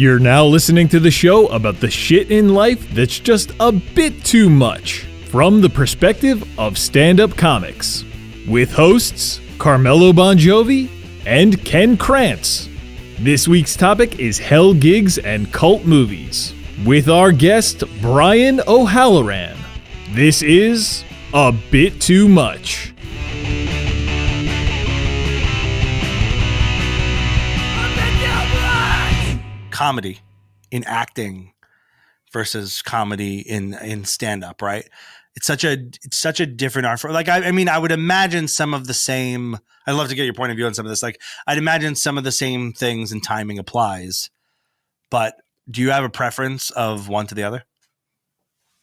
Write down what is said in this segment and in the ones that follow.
You're now listening to the show about the shit in life that's just a bit too much, from the perspective of stand-up comics, with hosts Carmelo Bongiovi and Ken Krantz. This week's topic is hell gigs and cult movies, with our guest Brian O'Halloran. This is A Bit Too Much. Comedy in acting versus comedy in stand-up, right? It's such a different art form. Like, I mean, I would imagine some of the same. I'd love to get your point of view on some of this. Like, I'd imagine some of the same things and timing applies. But do you have a preference of one to the other?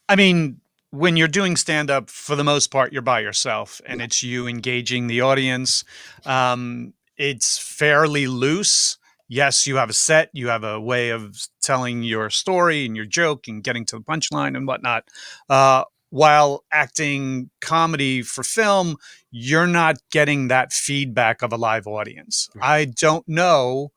I mean, when you're doing stand-up, for the most part, you're by yourself, and it's you engaging the audience. It's fairly loose. Yes, you have a set, you have a way of telling your story and your joke and getting to the punchline and whatnot. While acting comedy for film, you're not getting that feedback of a live audience. I don't know.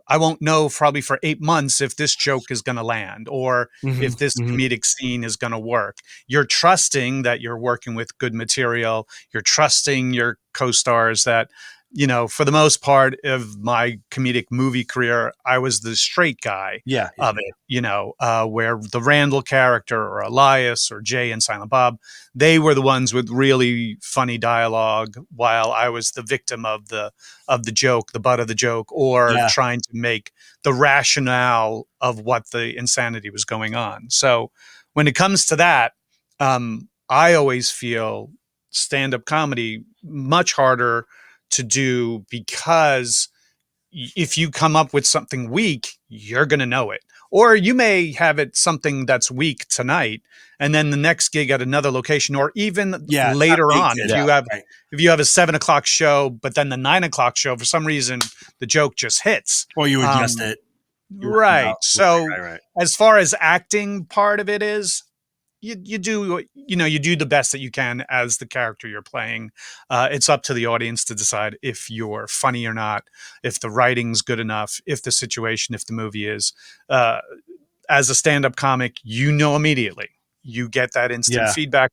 I won't know probably for 8 months if this joke is going to land or if this comedic scene is going to work. You're trusting that you're working with good material. You're trusting your co-stars that, you know, for the most part of my comedic movie career, I was the straight guy of it, you know, where the Randall character or Elias or Jay and Silent Bob, they were the ones with really funny dialogue while I was the victim of the joke, the butt of the joke, or trying to make the rationale of what the insanity was going on. So when it comes to that, I always feel stand-up comedy much harder to do, because if you come up with something weak, you're going to know it. Or you may have it something that's weak tonight, and then the next gig at another location, or even later on, if you have a 7 o'clock show, but then the 9 o'clock show, for some reason, the joke just hits. Or you adjust it. Right. So as far as acting part of it is, you do the best that you can as the character you're playing. It's up to the audience to decide if you're funny or not, if the writing's good enough, if the situation, if the movie is. As a stand-up comic, you know immediately. You get that instant feedback.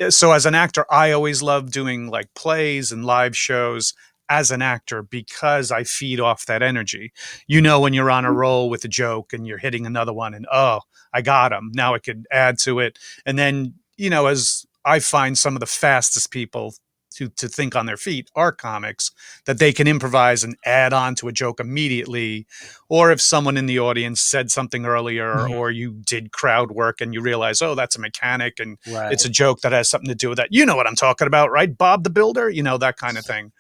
So as an actor, I always love doing like plays and live shows as an actor, because I feed off that energy. You know, when you're on a roll with a joke and you're hitting another one and, oh, I got him. Now I could add to it. And then, you know, as I find some of the fastest people to think on their feet are comics, that they can improvise and add on to a joke immediately. Or if someone in the audience said something earlier, or you did crowd work and you realize, oh, that's a mechanic and it's a joke that has something to do with that. You know what I'm talking about, right? Bob the Builder, you know, that kind of thing.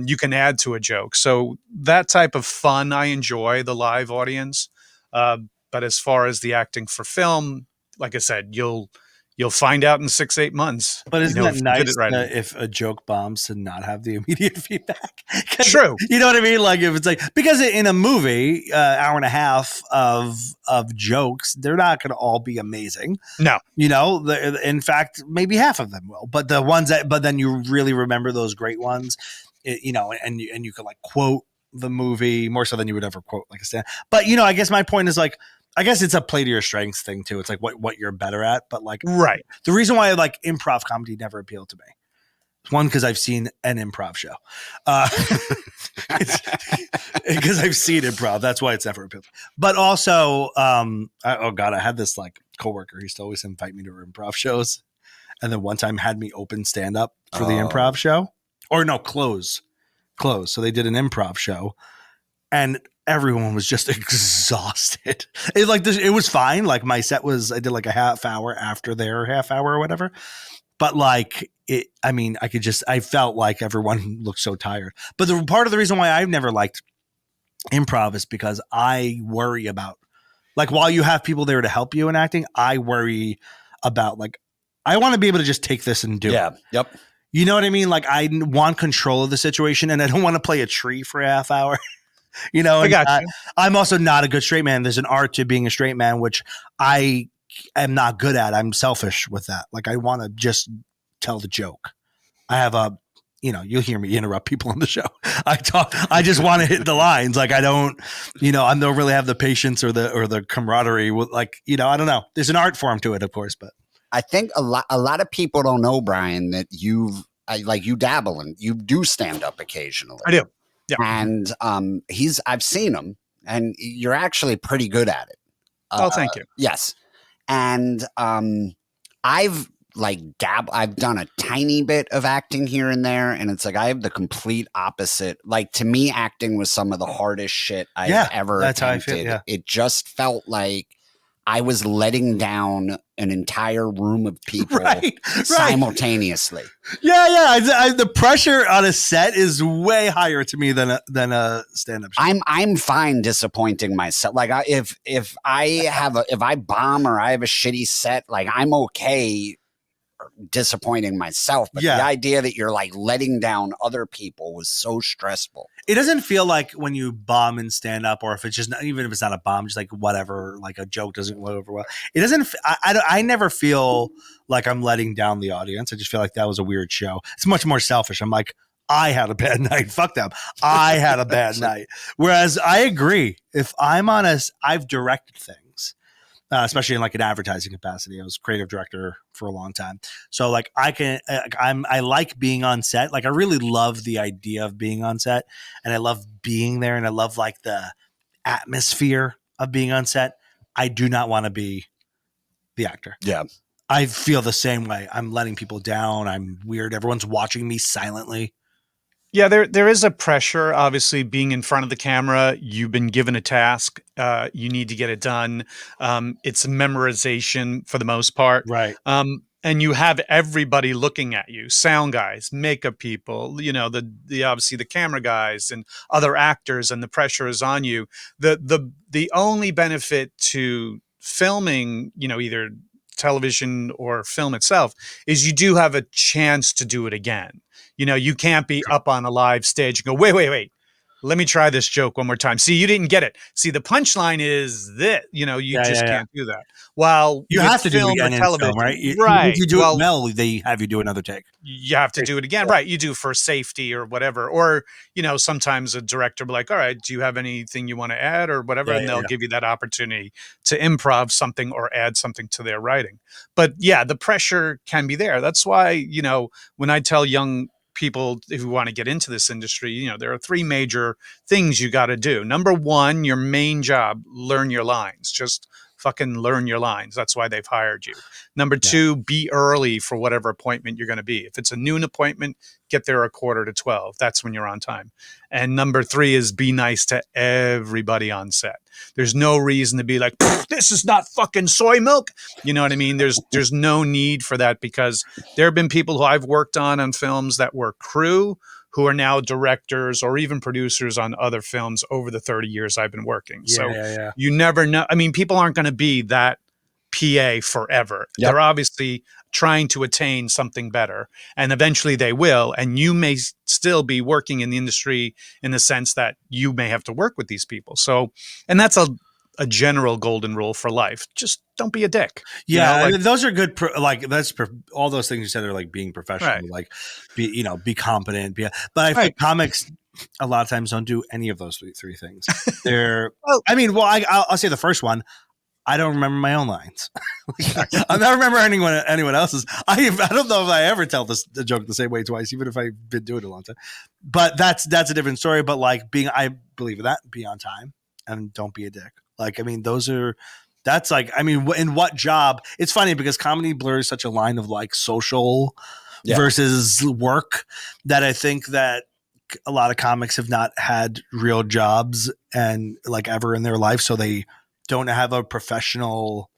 You can add to a joke. So that type of fun, I enjoy the live audience. But as far as the acting for film, like I said, you'll find out in 6-8 months. But isn't that nice if a joke bombs to not have the immediate feedback? True. You know what I mean? Like, if it's like, because in a movie, hour and a half of jokes, they're not going to all be amazing. No. You know, in fact, maybe half of them will. But the ones but then you really remember those great ones, you know, and you can like quote the movie more so than you would ever quote like a stand. But, you know, I guess my point is like, I guess it's a play to your strengths thing too. It's like what you're better at. But like, the reason why like improv comedy never appealed to me, one, because I've seen an improv show, because I've seen improv. That's why it's never appealed. But also, I had this like coworker. He used to always invite me to improv shows, and then one time had me open stand up for the improv show, or no, close. So they did an improv show, and everyone was just exhausted. It was fine. Like my set was, I did like a half hour after their half hour or whatever. But like I felt like everyone looked so tired. But the part of the reason why I've never liked improv is because I worry about, like, while you have people there to help you in acting, I worry about, like, I want to be able to just take this and do it. Yep. You know what I mean? Like, I want control of the situation, and I don't want to play a tree for a half hour. You know, I'm also not a good straight man. There's an art to being a straight man, which I am not good at. I'm selfish with that. Like, I want to just tell the joke. I have you'll hear me interrupt people on the show. I just want to hit the lines. Like I don't really have the patience or the camaraderie with I don't know. There's an art form to it, of course, but I think a lot of people don't know, Brian, that you dabble and you do stand up occasionally. I do. Yeah. And I've seen him and you're actually pretty good at it. Oh, thank you. Yes. And I've done a tiny bit of acting here and there, and it's like I have the complete opposite. Like to me, acting was some of the hardest shit I've ever that's attempted. how I feel, yeah. It just felt like I was letting down an entire room of people simultaneously. Yeah. The pressure on a set is way higher to me than a stand-up show. I'm fine disappointing myself. Like if I bomb or I have a shitty set, like I'm okay disappointing myself, but the idea that you're like letting down other people was so stressful. It doesn't feel like when you bomb in stand up, or if it's just not, even if it's not a bomb, just like whatever, like a joke doesn't go over well. It doesn't. I never feel like I'm letting down the audience. I just feel like that was a weird show. It's much more selfish. I'm like, I had a bad night. Fuck them. I had a bad night. Whereas I agree. If I'm honest, I've directed things. Especially in like an advertising capacity. I was creative director for a long time. So like I like being on set. Like I really love the idea of being on set, and I love being there, and I love like the atmosphere of being on set. I do not want to be the actor. Yeah. I feel the same way. I'm letting people down. I'm weird. Everyone's watching me silently. Yeah, there is a pressure, obviously, being in front of the camera. You've been given a task. You need to get it done. It's memorization for the most part. Right. And you have everybody looking at you, sound guys, makeup people, the obviously the camera guys and other actors, and the pressure is on you. The only benefit to filming, either television or film itself, is you do have a chance to do it again. You can't be up on a live stage and go, wait. Let me try this joke one more time. See, you didn't get it. See, the punchline is that, you just can't do that. While you have to do it again in television, right? If you do it well, they have you do another take. You have to do it again, right? You do for safety or whatever. Or, sometimes a director will be like, all right, do you have anything you want to add or whatever? And they'll give you that opportunity to improv something or add something to their writing. But yeah, the pressure can be there. That's why, when I tell young people who want to get into this industry, there are three major things you got to do. Number one, your main job, learn your lines. Just fucking learn your lines. That's why they've hired you. Number two, be early for whatever appointment you're going to be. If it's a noon appointment, get there 11:45. That's when you're on time. And number three is be nice to everybody on set. There's no reason to be like, this is not fucking soy milk. You know what I mean? There's no need for that, because there have been people who I've worked on films that were crew who are now directors or even producers on other films over the 30 years I've been working. You never know. I mean, people aren't going to be that PA forever. Yep. They're obviously trying to attain something better, and eventually they will. And you may still be working in the industry in the sense that you may have to work with these people. So, and that's a general golden rule for life. Just don't be a dick. Yeah. Those are good. All those things you said are like being professional, right. Like be competent. But I think comics a lot of times don't do any of those three things. They're, I'll say the first one. I don't remember my own lines. I don't remember anyone else's. I don't know if I ever tell the joke the same way twice, even if I've been doing it a long time. But that's a different story. But I believe in that. Be on time and don't be a dick. In what job? It's funny because comedy blurs such a line of social versus work that I think that a lot of comics have not had real jobs and ever in their life. So they don't have a professional.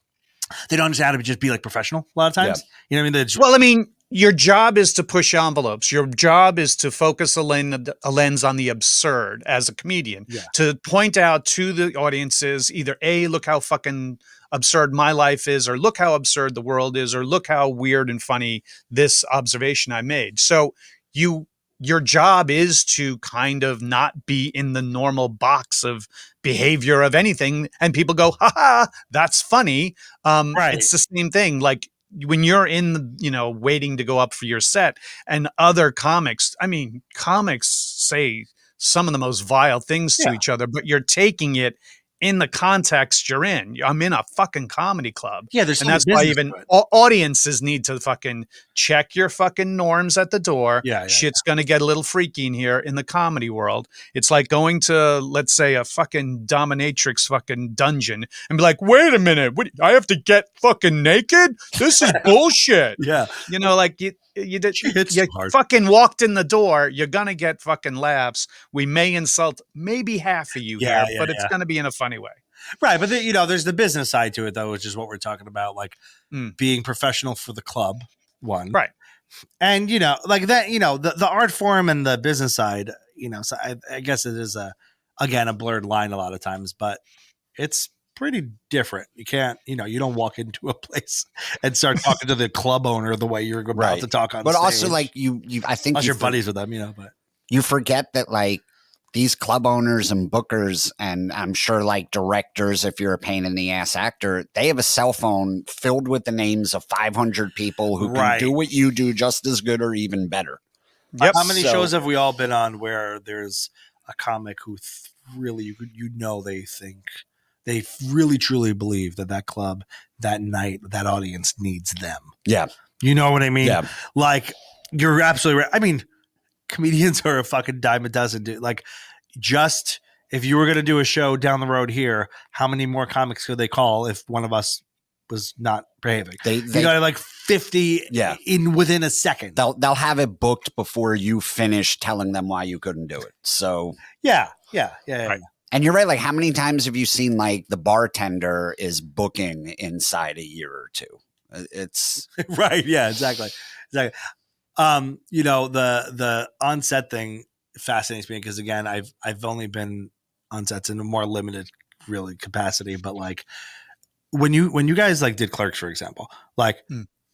They don't understand how to just be professional a lot of times. You know what I mean? Your job is to push envelopes. Your job is to focus a lens on the absurd as a comedian, to point out to the audiences either A, look how fucking absurd my life is, or look how absurd the world is, or look how weird and funny this observation I made. So your job is to kind of not be in the normal box of behavior of anything. And people go, ha, that's funny. Right. It's the same thing. when you're in the, waiting to go up for your set, and other comics, I mean, comics say some of the most vile things to each other, but you're taking it in the context you're in. I'm in a fucking comedy club. Yeah, there's and that's why even audiences need to fucking check your fucking norms at the door. Shit's gonna get a little freaky in here in the comedy world. It's like going to, let's say, a fucking dominatrix fucking dungeon and be like, wait a minute, what, I have to get fucking naked? This is bullshit. Like you fucking walked in the door, you're gonna get fucking laughs. We may insult maybe half of you here, but it's gonna be in a funny way. Right. But there's the business side to it, though, which is what we're talking about, like being professional for the club, one. Right. And, like that, the art form and the business side, so I guess it is again, a blurred line a lot of times, but it's pretty different. You can't, you don't walk into a place and start talking to the club owner the way you're about to talk on but stage. Also, like you I think unless you're buddies with them, but you forget that, like, these club owners and bookers, and I'm sure like directors, if you're a pain in the ass actor, they have a cell phone filled with the names of 500 people who can do what you do just as good or even better. Yep. How many shows have we all been on where there's a comic who really, they really truly believe that club, that night, that audience needs them. Yeah. You know what I mean? Yeah. Like, you're absolutely right. I mean, comedians are a fucking dime a dozen, dude. Like, just if you were going to do a show down the road here, how many more comics could they call if one of us was not behaving? They got like 50 within a second. They'll have it booked before you finish telling them why you couldn't do it. So yeah. Right. And you're right. Like, how many times have you seen like the bartender is booking inside a year or two? It's right. Yeah, exactly. The on-set thing fascinates me because, again, I've only been on sets in a more limited really capacity, but like when you guys like did Clerks, for example, like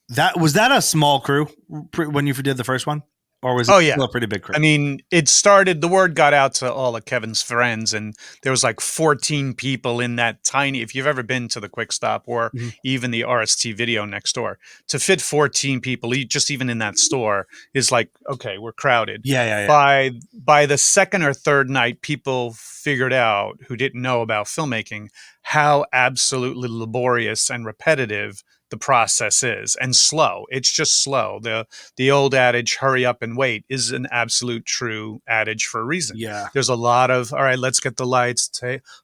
that was that a small crew when you did the first one? Or was it still a pretty big crew? I mean, the word got out to all of Kevin's friends, and there was like 14 people in that tiny, if you've ever been to the Quick Stop or even the RST Video next door, to fit 14 people, just even in that store, is like, okay, we're crowded. Yeah. By the second or third night, people figured out, who didn't know about filmmaking, how absolutely laborious and repetitive the process is, and slow. It's just slow. The old adage, hurry up and wait, is an absolute true adage for a reason. Yeah. There's a lot of, all right, let's get the lights.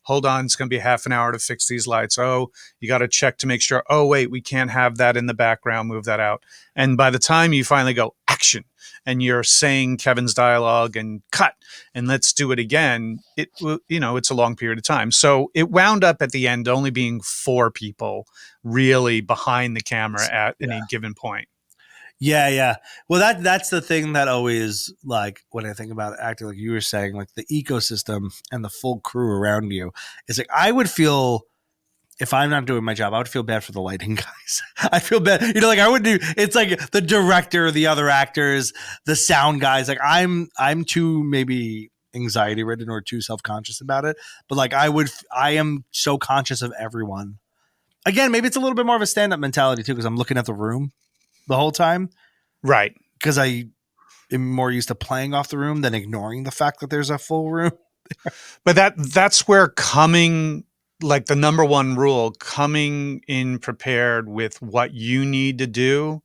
Hold on, it's going to be half an hour to fix these lights. Oh, you got to check to make sure. Oh, wait, we can't have that in the background. Move that out. And by the time you finally go action and you're saying Kevin's dialogue and cut and let's do it again, it's a long period of time. So it wound up at the end only being 4 people really behind the camera at any given point. Yeah. Well, that's the thing that always, like, when I think about acting, like you were saying, like the ecosystem and the full crew around you is like, I would feel, if I'm not doing my job, I would feel bad for the lighting guys. I feel bad, like I would do. It's like the director, the other actors, the sound guys. Like I'm too maybe anxiety ridden or too self-conscious about it. But like I am so conscious of everyone. Again, maybe it's a little bit more of a stand-up mentality too, because I'm looking at the room the whole time. Right. Because I am more used to playing off the room than ignoring the fact that there's a full room. But that's where coming, like the number one rule, coming in prepared with what you need to do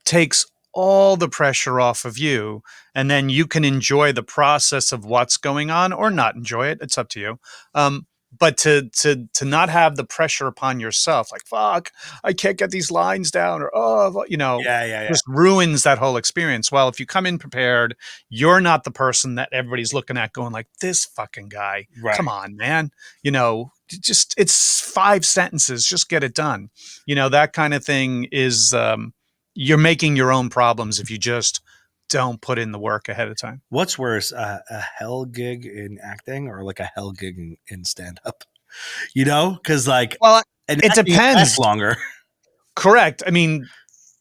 takes all the pressure off of you. And then you can enjoy the process of what's going on or not enjoy it. It's up to you. But to not have the pressure upon yourself, like, fuck, I can't get these lines down, or, just ruins that whole experience. Well, if you come in prepared, you're not the person that everybody's looking at going like, this fucking guy, come on, man. Just, it's 5 sentences, just get it done. That kind of thing is, you're making your own problems if you just don't put in the work ahead of time. What's worse, a hell gig in acting or like a hell gig in stand-up? Because like, well, it depends. Longer. Correct. I mean,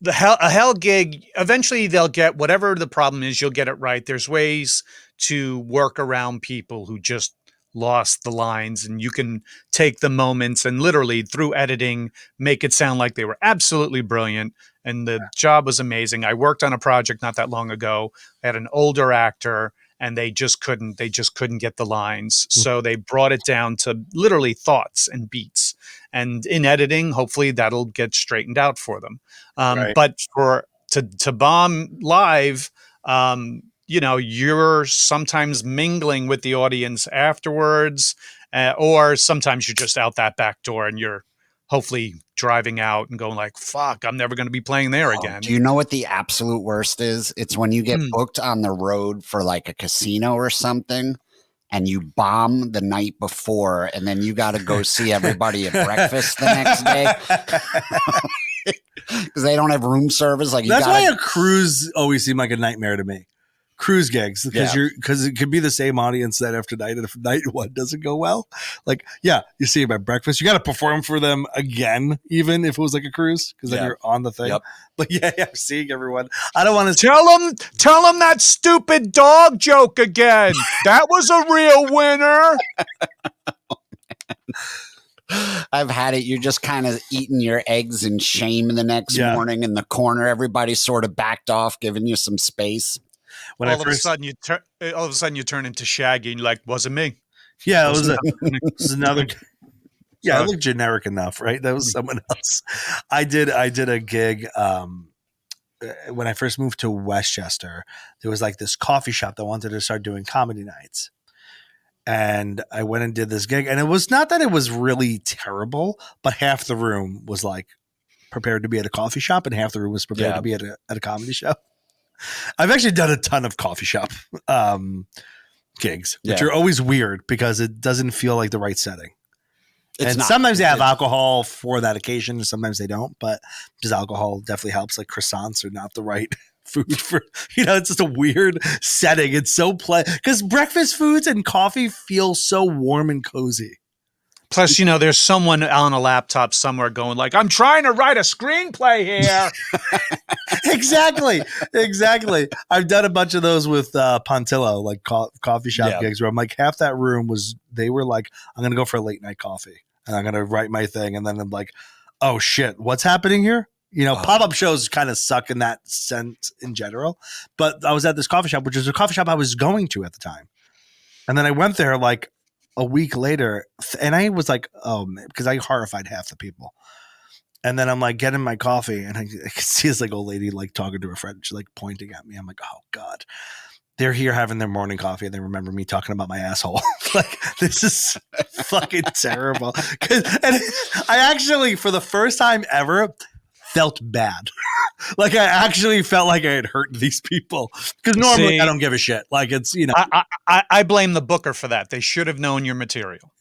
a hell gig, eventually they'll get whatever the problem is. You'll get it right. There's ways to work around people who just lost the lines, and you can take the moments and literally through editing make it sound like they were absolutely brilliant. And the job was amazing. I worked on a project not that long ago. I had an older actor, and they just couldn't get the lines. So they brought it down to literally thoughts and beats. And in editing, hopefully that'll get straightened out for them. Right. But to bomb live, you're sometimes mingling with the audience afterwards, or sometimes you're just out that back door and you're hopefully driving out and going like, fuck, I'm never going to be playing there again. Do you know what the absolute worst is? It's when you get booked on the road for like a casino or something, and you bomb the night before, and then you got to go see everybody at breakfast the next day because they don't have room service. Like that's why a cruise always seemed like a nightmare to me. Cruise gigs, because it could be the same audience night after night, and if night one doesn't go well, like you see them at breakfast, you got to perform for them again, even if it was like a cruise, because then you're on the thing. Yep. But I'm seeing everyone. I don't want to tell them that stupid dog joke again. That was a real winner. I've had it. You're just kind of eating your eggs in shame the next morning in the corner. Everybody's sort of backed off, giving you some space. All of a sudden you turn into Shaggy and you're like, wasn't me. Yeah, it was another. Yeah, it looked generic enough, right? That was someone else. I did a gig when I first moved to Westchester. There was like this coffee shop that wanted to start doing comedy nights. And I went and did this gig, and it was not that it was really terrible, but half the room was like prepared to be at a coffee shop, and half the room was prepared to be at a comedy show. I've actually done a ton of coffee shop gigs, which are always weird because it doesn't feel like the right setting. Sometimes they have alcohol for that occasion, and sometimes they don't. But because alcohol definitely helps, like croissants are not the right food for, it's just a weird setting. It's so because breakfast foods and coffee feel so warm and cozy. Plus, there's someone on a laptop somewhere going like, I'm trying to write a screenplay here. Exactly. I've done a bunch of those with Pontillo, like coffee shop gigs, where I'm like, half that room they were like, I'm going to go for a late night coffee and I'm going to write my thing. And then I'm like, oh shit, what's happening here? Pop-up shows kind of suck in that sense in general. But I was at this coffee shop, which is a coffee shop I was going to at the time. And then I went there like a week later, and I was like, oh man, because I horrified half the people. And then I'm like getting my coffee, and I could see this like old lady like talking to her friend. She's like pointing at me. I'm like, oh God, they're here having their morning coffee, and they remember me talking about my asshole. Like, this is fucking terrible. And I actually, for the first time ever, felt bad. Like, I actually felt like I had hurt these people, because normally I don't give a shit. Like, it's, I blame the booker for that. They should have known your material.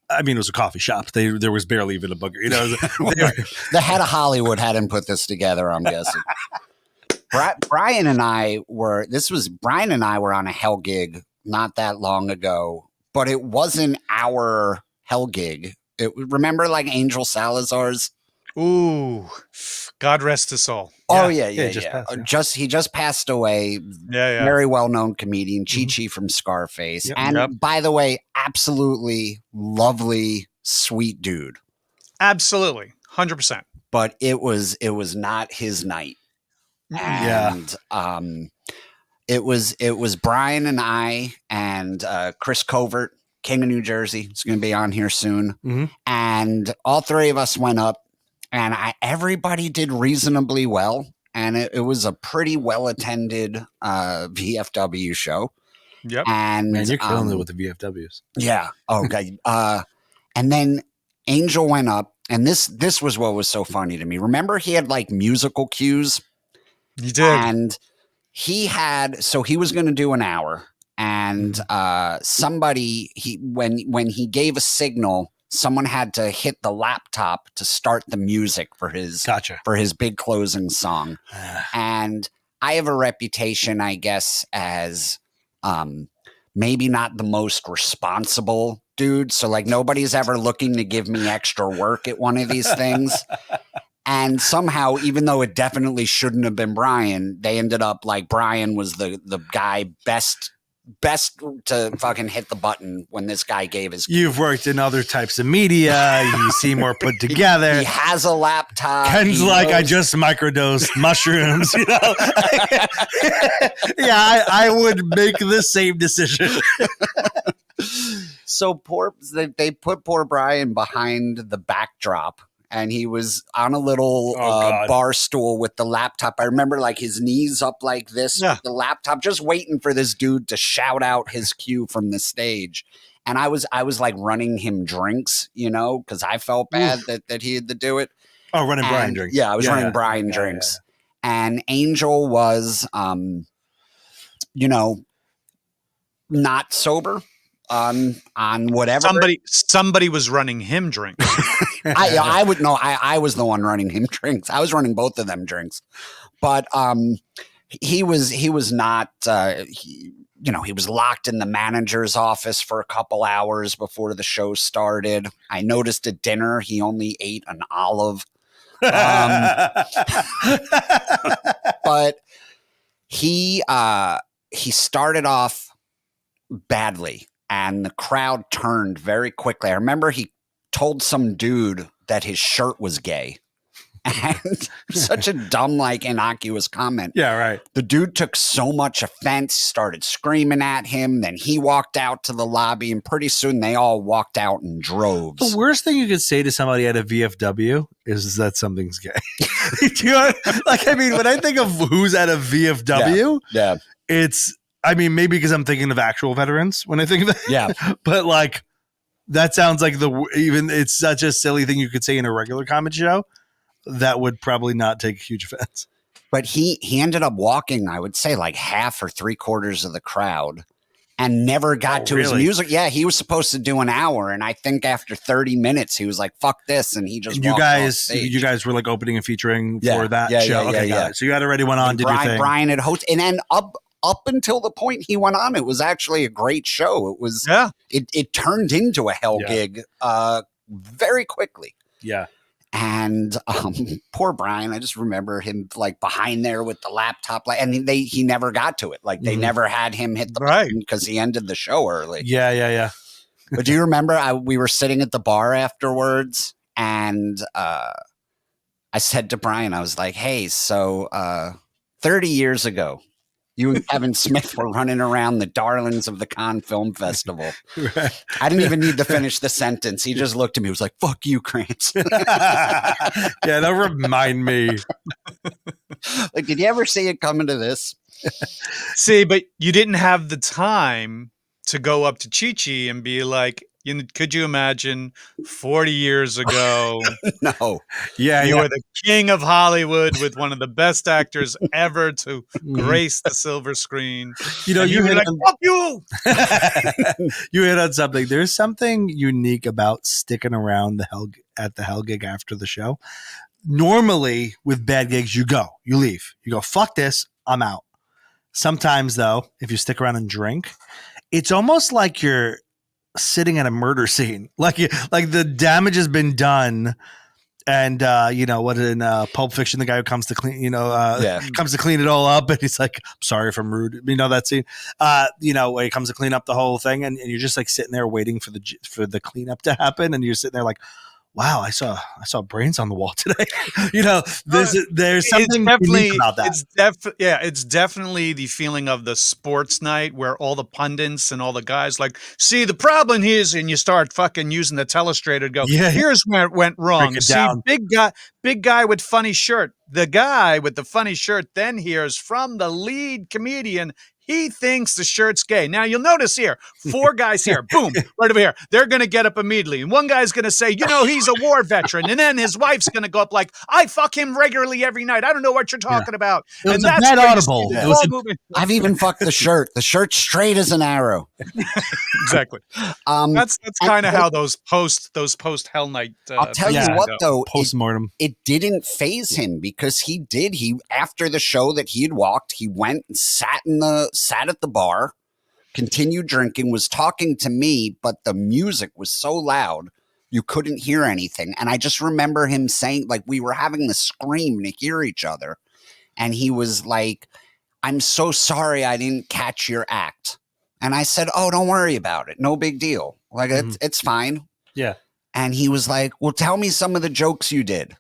I mean, it was a coffee shop. There was barely even a booker. The head of Hollywood hadn't put this together, I'm guessing. Brian and I were on a hell gig not that long ago, but it wasn't our hell gig. Remember like Angel Salazar's? Ooh, God rest his soul. Oh yeah. He just passed away. Yeah. Very well-known comedian, Chi-Chi from Scarface. Yep. And by the way, absolutely lovely, sweet dude. Absolutely, 100%. But it was not his night. And it was Brian and I and Chris Covert, King of New Jersey. It's going to be on here soon. Mm-hmm. And all three of us went up. And everybody did reasonably well, and it was a pretty well attended VFW show. Yep, and man, you're killing it with the VFWs. Yeah. Okay. And then Angel went up, and this was what was so funny to me. Remember, he had like musical cues. He did, and he was going to do an hour, and somebody when he gave a signal. Someone had to hit the laptop to start the music for his big closing song. And I have a reputation, I guess, as maybe not the most responsible dude. So like nobody's ever looking to give me extra work at one of these things. And somehow, even though it definitely shouldn't have been Brian, they ended up like Brian was the guy best best to fucking hit the button when this guy gave his. You've worked in other types of media. You seem more put together. He has a laptop. Ken's like, I just microdosed mushrooms. You know, yeah, I would make the same decision. So they put poor Brian behind the backdrop. And he was on a little bar stool with the laptop. I remember like his knees up like this with the laptop, just waiting for this dude to shout out his cue from the stage. And I was like running him drinks, you know, because I felt bad that he had to do it. Oh, running Brian drinks. Yeah, I was running Brian drinks. Yeah. And Angel was, you know, not sober on whatever. Somebody was running him drinks. I would know. I was the one running him drinks. I was running both of them drinks, but he was not. He was locked in the manager's office for a couple hours before the show started. I noticed at dinner he only ate an olive, but he started off badly, and the crowd turned very quickly. I remember he told some dude that his shirt was gay. And such a dumb, like, innocuous comment. Yeah, right. The dude took so much offense, started screaming at him. Then he walked out to the lobby, and pretty soon they all walked out in droves. The worst thing you could say to somebody at a VFW is that something's gay. Do you know, like, I mean, when I think of who's at a VFW, it's, I mean, maybe because I'm thinking of actual veterans when I think of that. Yeah. But like, that sounds like it's such a silly thing you could say in a regular comedy show that would probably not take huge offense. But he ended up walking, I would say, like half or 3/4 of the crowd and never got to his music. Yeah, he was supposed to do an hour, and I think after 30 minutes, he was like, fuck this, and he just walked off stage. You guys were like opening and featuring for that show? Yeah. So you had already went on, did your thing. Brian had hosted, and then up until the point he went on, it was actually a great show. It was, it turned into a hell gig very quickly. Yeah. And poor Brian, I just remember him like behind there with the laptop, like, and he never got to it. Like they never had him hit the button because he ended the show early. Yeah. But do you remember we were sitting at the bar afterwards, and I said to Brian, I was like, hey, so 30 years ago, you and Kevin Smith were running around the darlings of the Cannes Film Festival. Right. I didn't even need to finish the sentence. He just looked at me. He was like, fuck you, Krantz. Yeah, that remind me. Like, did you ever see it coming to this? See, but you didn't have the time to go up to Chi-Chi and be like, could you imagine 40 years ago? No. Yeah, you were the king of Hollywood with one of the best actors ever to grace the silver screen. You know, you were like, fuck you. You hit on something. There's something unique about sticking around at the hell gig after the show. Normally, with bad gigs, you leave. You go, fuck this, I'm out. Sometimes, though, if you stick around and drink, it's almost like you're sitting at a murder scene, like the damage has been done, and what in Pulp Fiction, the guy who comes to clean, comes to clean it all up, and he's like, I'm sorry if I'm rude, that scene, where he comes to clean up the whole thing, and you're just like sitting there waiting for the cleanup to happen, and you're sitting there like, wow, I saw brains on the wall today. There's something unique about that. It's definitely the feeling of the sports night where all the pundits and all the guys like, see, the problem here is, and you start fucking using the telestrator to go, here's where it went wrong. See, big guy with funny shirt. The guy with the funny shirt then hears from the lead comedian, he thinks the shirt's gay. Now, you'll notice here, 4 guys here, boom, right over here. They're going to get up immediately. And one guy's going to say, he's a war veteran. And then his wife's going to go up like, I fuck him regularly every night. I don't know what you're talking about. It was a bad audible. I've even fucked the shirt. The shirt's straight as an arrow. Exactly. That's kind of how those post Hell Night. I'll tell you what, though. Postmortem. It didn't faze him because he after the show that he had walked, he went and sat at the bar, continued drinking, was talking to me, but the music was so loud you couldn't hear anything. And I just remember him saying, like, we were having to scream to hear each other. And he was like, I'm so sorry I didn't catch your act. And I said, oh, don't worry about it. No big deal. Like, it's fine. Yeah. And he was like, well, tell me some of the jokes you did.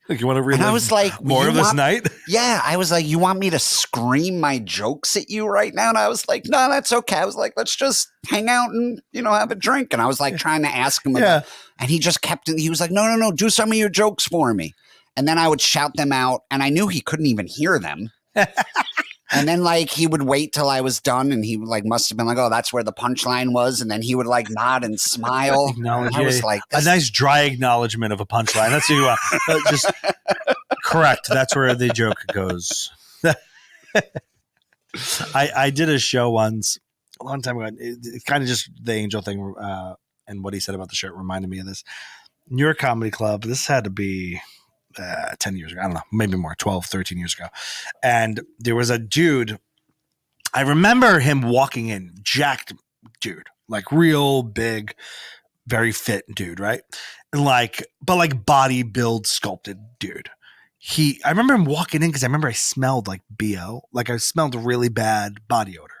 Like, you want to relive and I was like, more of this night? Yeah. I was like, you want me to scream my jokes at you right now? And I was like, no, that's okay. I was like, let's just hang out and, have a drink. And I was like trying to ask him about, and he just he was like, no, do some of your jokes for me. And then I would shout them out, and I knew he couldn't even hear them. And then he would wait till I was done, and he must have been like, oh, that's where the punchline was. And then he would nod and smile. And I was like, a nice dry acknowledgement of a punchline. That's what you want. Just correct. That's where the joke goes. I did a show once a long time ago. It kind of just the angel thing and what he said about the shirt reminded me of this. New York Comedy Club. This had to be 10 years ago. I don't know, maybe more, 12, 13 years ago. And there was a dude, I remember him walking in, jacked dude, real big, very fit dude, right? And but body build sculpted dude. I remember him walking in because I remember I smelled like BO. I smelled really bad body odor.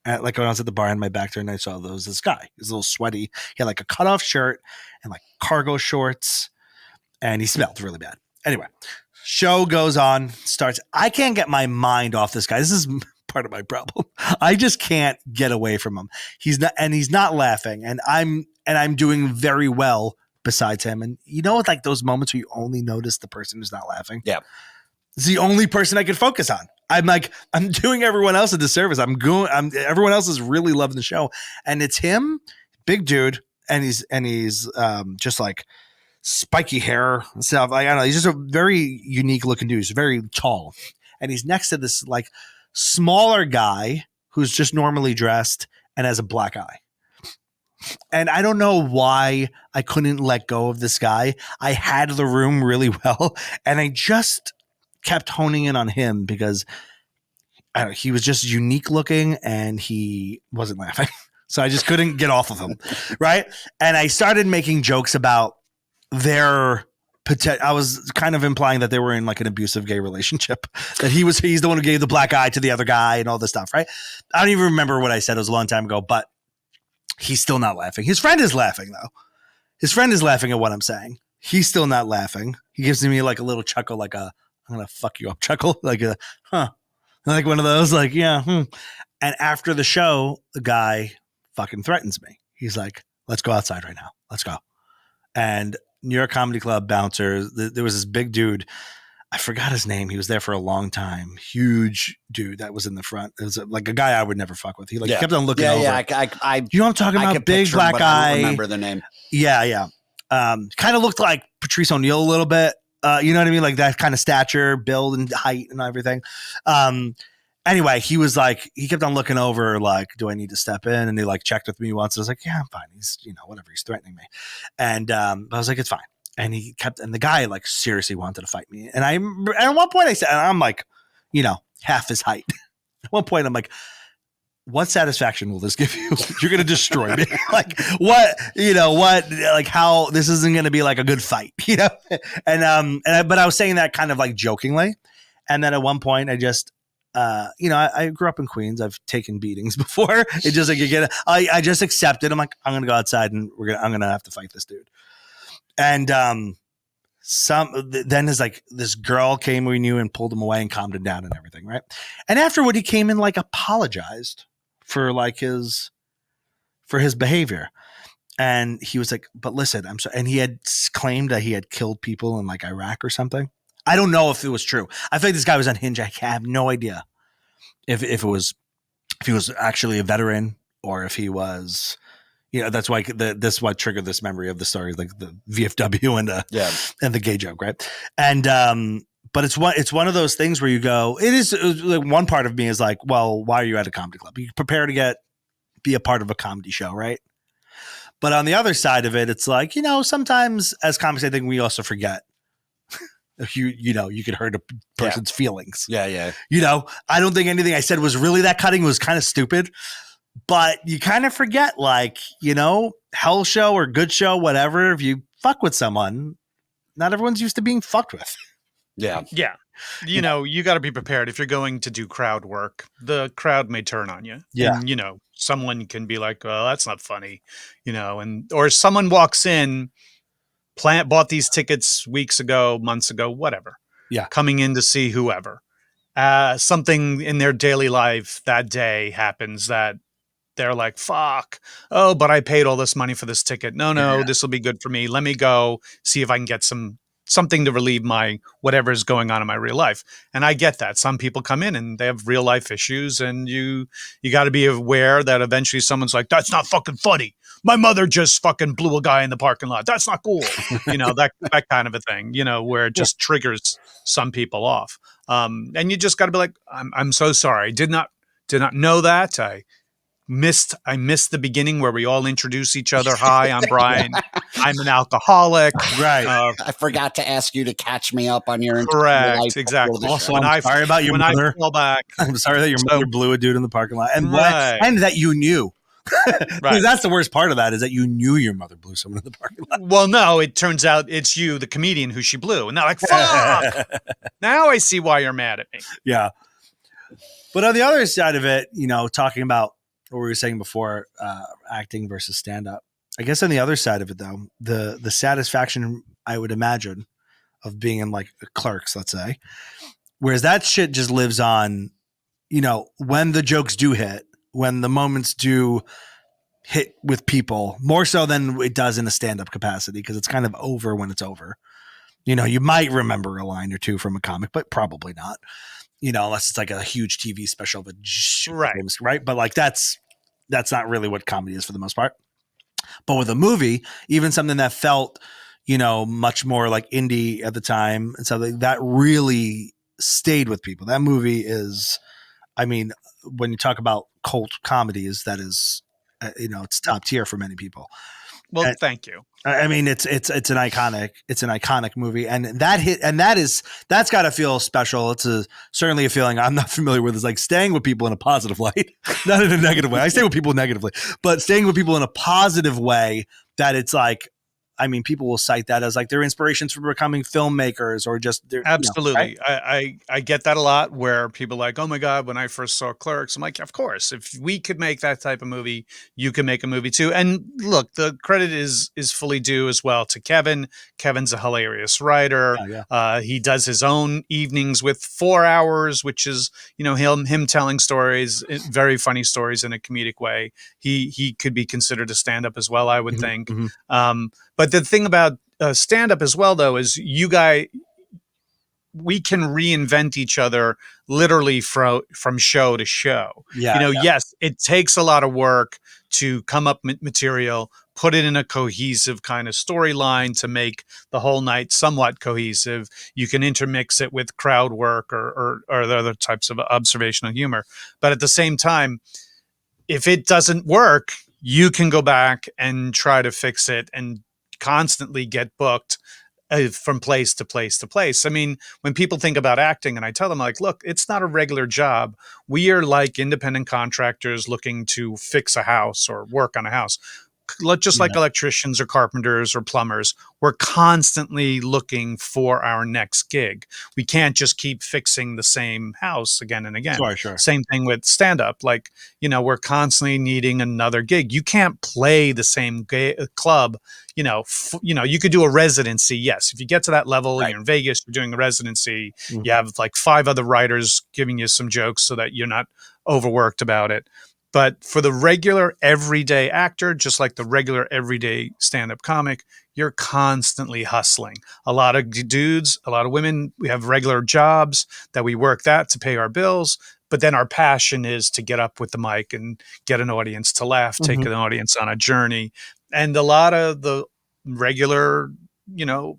When I was at the bar in my back there and I saw this guy. He was a little sweaty. He had a cutoff shirt and cargo shorts. And he smelled really bad. Anyway, show goes on, starts. I can't get my mind off this guy. This is part of my problem. I just can't get away from him. He's not laughing, and I'm doing very well besides him. And those moments where you only notice the person who's not laughing. Yeah, it's the only person I could focus on. I'm doing everyone else a disservice. Everyone else is really loving the show, and it's him, big dude, and he's just spiky hair and stuff. I don't know. He's just a very unique looking dude. He's very tall. And he's next to this smaller guy who's just normally dressed and has a black eye. And I don't know why I couldn't let go of this guy. I had the room really well. And I just kept honing in on him because he was just unique looking and he wasn't laughing. So I just couldn't get off of him. Right. And I started making jokes about I was kind of implying that they were in an abusive gay relationship, that he's the one who gave the black eye to the other guy and all this stuff, right? I don't even remember what I said. It was a long time ago, but he's still not laughing. His friend is laughing though. His friend is laughing at what I'm saying. He's still not laughing. He gives me a little chuckle, I'm going to fuck you up chuckle, huh? One of those, yeah. And after the show, the guy fucking threatens me. He's like, let's go outside right now. Let's go. And New York Comedy Club bouncer, there was this big dude. I forgot his name. He was there for a long time. Huge dude that was in the front. It was a guy I would never fuck with. He kept on looking over. Yeah, you know what I'm talking about? Big black guy. I don't remember the name. Yeah. Kind of looked like Patrice O'Neal a little bit. You know what I mean? That kind of stature, build, and height and everything. Anyway, he was he kept on looking over, do I need to step in? And he checked with me once. I was like, yeah, I'm fine. He's, whatever. He's threatening me. And I was like, it's fine. And and the guy seriously wanted to fight me. And at one point I said, and I'm half his height. At one point I'm like, what satisfaction will this give you? You're going to destroy me. How this isn't going to be a good fight, but I was saying that kind of jokingly. And then at one point I just, I grew up in Queens. I've taken beatings before. It just I just accepted. I'm like, I'm going to go outside and I'm going to have to fight this dude. And, then is this girl came we knew and pulled him away and calmed him down and everything. Right. And afterward, he came and apologized for his behavior. And he was like, but listen, I'm sorry. And he had claimed that he had killed people in Iraq or something. I don't know if it was true. I think this guy was unhinged. I have no idea if he was actually a veteran or if he was, that's why this is what triggered this memory of the story, the VFW and the gay joke, right? And but it's one of those things where you go, it is one part of me is well, why are you at a comedy club? You prepare to be a part of a comedy show, right? But on the other side of it, it's sometimes as comics, I think we also forget. You could hurt a person's feelings. Yeah. I don't think anything I said was really that cutting. It was kind of stupid, but you kind of forget, hell show or good show, whatever. If you fuck with someone, not everyone's used to being fucked with. Yeah. Yeah. You know, you got to be prepared. If you're going to do crowd work, the crowd may turn on you. Yeah. And, you know, someone can be like, well, that's not funny, you know, or someone walks in, bought these tickets weeks ago, months ago, whatever. Yeah. Coming in to see whoever. Something in their daily life that day happens that they're like, fuck. Oh, but I paid all this money for this ticket. No, this will be good for me. Let me go see if I can get something to relieve my whatever is going on in my real life. And I get that. Some people come in and they have real life issues, and you got to be aware that eventually someone's like, that's not fucking funny. My mother just fucking blew a guy in the parking lot. That's not cool. You know, that kind of a thing, you know, where it just triggers some people off. And you just got to be like, I'm so sorry. I did not know that. I missed the beginning where we all introduce each other. Hi, I'm Brian. I'm an alcoholic. Right. I forgot to ask you to catch me up on your Correct. life. Exactly. Also, I'm sorry about your mother. I fall back. I'm sorry that your mother blew a dude in the parking lot, and Right. and that you knew. Right. That's the worst part of that, is that you knew your mother blew someone in the parking lot. Well, no, it turns out it's you, the comedian, who she blew, and they're like, "Fuck!" Now I see why you're mad at me. Yeah. But on the other side of it, you know, talking about what we were saying before, acting versus stand up. I guess on the other side of it, though, the satisfaction, I would imagine, of being in like Clerks, let's say, whereas that shit just lives on, you know, when the jokes do hit, when the moments do hit with people, more so than it does in a stand up capacity, because it's kind of over when it's over. You know, you might remember a line or two from a comic, but probably not. You know, unless it's like a huge TV special, but right. But like that's not really what comedy is for the most part. But with a movie, even something that felt, you know, much more like indie at the time, and something that really stayed with people. That movie is, I mean, when you talk about cult comedies, that is, you know, it's top tier for many people. Well, thank you. I mean, it's an iconic movie, and that's got to feel special. It's certainly a feeling I'm not familiar with. Is like staying with people in a positive light, not in a negative way. I stay with people negatively, but staying with people in a positive way, that it's like, I mean, people will cite that as like their inspirations for becoming filmmakers, or just absolutely. You know, right? I get that a lot, where people are like, oh my God, when I first saw Clerks, I'm like, of course, if we could make that type of movie, you can make a movie too. And look, the credit is fully due as well to Kevin. Kevin's a hilarious writer. Yeah. He does his own evenings with 4 hours, which is, you know, him telling stories, very funny stories in a comedic way. He could be considered a stand-up as well, I would think. Mm-hmm. But the thing about stand-up as well, though, is we can reinvent each other literally from show to show. Yeah, you know, yes, it takes a lot of work to come up with material, put it in a cohesive kind of storyline to make the whole night somewhat cohesive. You can intermix it with crowd work or the other types of observational humor. But at the same time, if it doesn't work, you can go back and try to fix it and constantly get booked from place to place to place. I mean, when people think about acting, and I tell them, like, look, it's not a regular job. We are like independent contractors looking to fix a house or work on a house. Just like electricians or carpenters or plumbers, we're constantly looking for our next gig. We can't just keep fixing the same house again and again. Sure. Same thing with stand-up. Like, you know, we're constantly needing another gig. You can't play the same club. You know, you could do a residency. Yes, if you get to that level, you're in Vegas, you're doing a residency. Mm-hmm. You have like 5 other writers giving you some jokes so that you're not overworked about it. But for the regular everyday actor, just like the regular everyday stand-up comic, you're constantly hustling. A lot of dudes, a lot of women, we have regular jobs that we work that to pay our bills. But then our passion is to get up with the mic and get an audience to laugh, take an audience on a journey. And a lot of the regular, you know,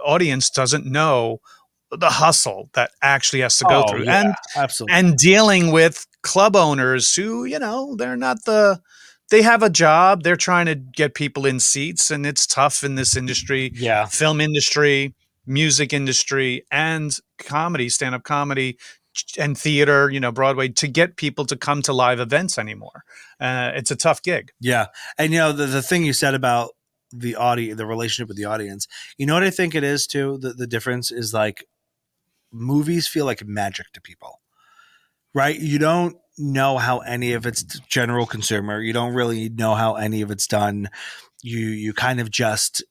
audience doesn't know the hustle that actually has to go through. Yeah, and absolutely. And dealing with club owners who, you know, they have a job, they're trying to get people in seats, and it's tough in this industry, film industry, music industry, and comedy, stand-up comedy and theater, you know, Broadway, to get people to come to live events anymore. It's a tough gig. Yeah. And, you know, the thing you said about the relationship with the audience, you know what I think it is too? The difference is like, movies feel like magic to people, right? You don't know how any of it's general consumer. You don't really know how any of it's done. You kind of just,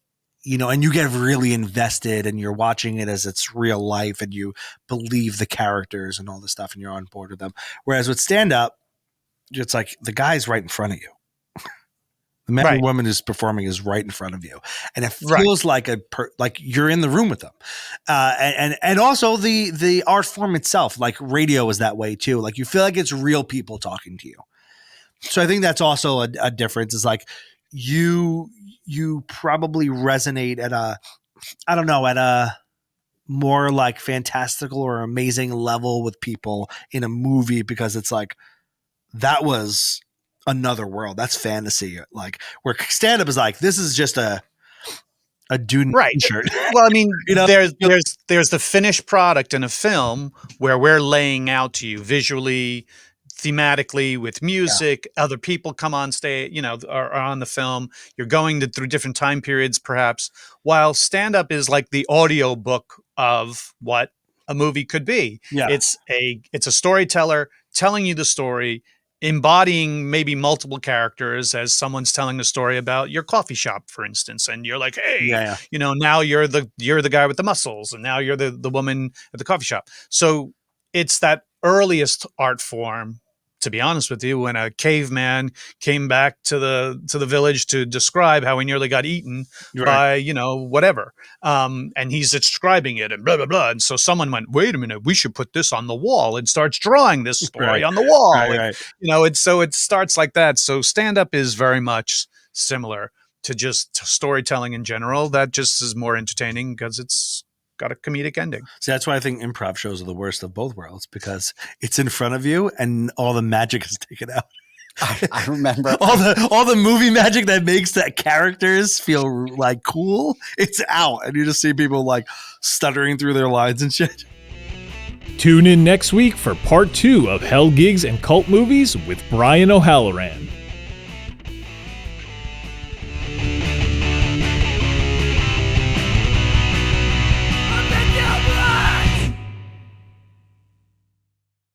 and you get really invested and you're watching it as it's real life and you believe the characters and all this stuff and you're on board with them. Whereas with stand-up, it's like the guy's right in front of you. The man or woman who's performing is right in front of you, and it feels like like you're in the room with them. And also the art form itself, like radio, is that way too. Like you feel like it's real people talking to you. So I think that's also a difference. Is like you probably resonate at a more like fantastical or amazing level with people in a movie because it's like that was another world. That's fantasy. Like where stand up is like, this is just a dude in a t-shirt. Well, I mean, there's the finished product in a film where we're laying out to you visually, thematically, with music, other people come on stage, are on the film. You're going through different time periods, perhaps, while stand up is like the audio book of what a movie could be. Yeah. It's a storyteller telling you the story, embodying maybe multiple characters as someone's telling a story about your coffee shop, for instance, and you're like, hey, now you're the guy with the muscles, and now you're the woman at the coffee shop. So it's that earliest art form, to be honest with you, when a caveman came back to the village to describe how he nearly got eaten by whatever, and he's describing it and blah blah blah, and so someone went, wait a minute, we should put this on the wall, and starts drawing this story on the wall, and so it starts like that. So stand up is very much similar to just storytelling in general. That just is more entertaining because it's got a comedic ending. See, that's why I think improv shows are the worst of both worlds, because it's in front of you and all the magic is taken out. I remember all the movie magic that makes that characters feel like cool. It's out, and you just see people like stuttering through their lines and shit. Tune in next week for part 2 of Hell Gigs and Cult Movies with Brian O'Halloran.